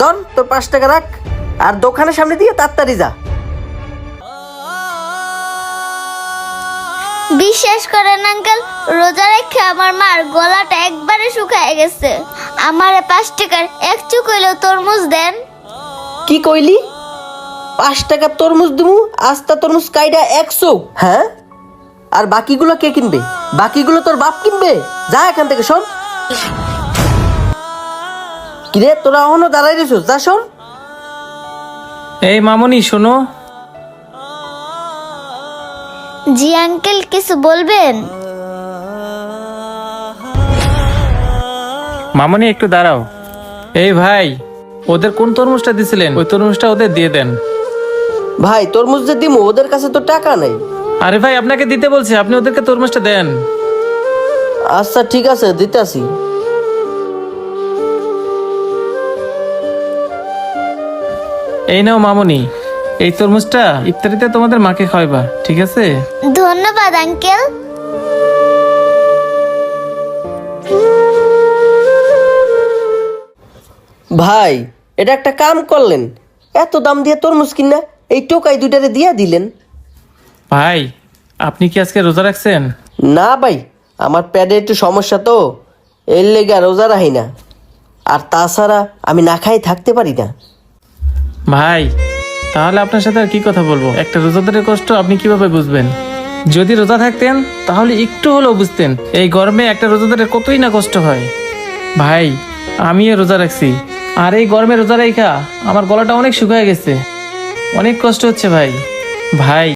ধর তোর 5 টাকা রাখ, আর দোকানের সামনে দিয়ে তাড়াতাড়ি যা। বিশ্বাস করেন আঙ্কেল, রোজা রেখে আমার মার গলাটা একবারে শুকায় গেছে। আমারে 5 টাকার এক চুক হইলেও তরমুজ দেন। কি কইলি? 5 টাকা তরমুজ দিমু? আস্তা তরমুজ কাইডা 100? হ্যাঁ, আর বাকিগুলো কে কিনবে? বাকিগুলো তোর বাপ কিনবে। যা এখান থেকে শোন। কিরে তোরা এখনো দাঁড়াই রেছিস? যা শোন। এই মামনি শোনো। জি আঙ্কেল, কিছু বলবেন? মামনি একটু দাঁড়াও। এই ভাই, ওদের কোন তরমুজটা দিছিলেন ওই তরমুজটা ওদের দিয়ে দেন। ভাই তরমুজ যে দিমু, ওদের কাছে তো টাকা নাই। আরে ভাই, আপনাকে দিতে বলছি, আপনি ওদেরকে তরমুজটা দেন। আচ্ছা ঠিক আছে, দিতাছি। এই নাও মামনি, এই তরমুজটা ইফতারিতে তোমাদের মাকে খাওয়াইবা, ঠিক আছে? ধন্যবাদ আঙ্কেল। ভাই এটা একটা কাম করলেন, এত দাম দিয়ে তরমুজ কিনা এই টোকাই দুইটারে দিয়া দিলেন। ভাই, আপনি কি আজকে রোজা রাখছেন? না ভাই, আমার পেটে একটু সমস্যা তো, এর লেগে রোজা রাখি না। আর তাছাড়া আমি না খাই থাকতে পারি না। ভাই, তাহলে আপনার সাথে আর কি কথা বলবো? একটা রোজাদারের কষ্ট আপনি কিভাবে বুঝবেন? যদি রোজা থাকতেন তাহলে একটু হলেও বুঝতেন এই গরমে একটা রোজাদারের কতই না কষ্ট হয়। ভাই, আমিও রোজা রাখছি, আর এই গরমে রোজা রাখা আমার গলাটা অনেক শুকিয়ে গেছে, অনেক কষ্ট হচ্ছে ভাই। ভাই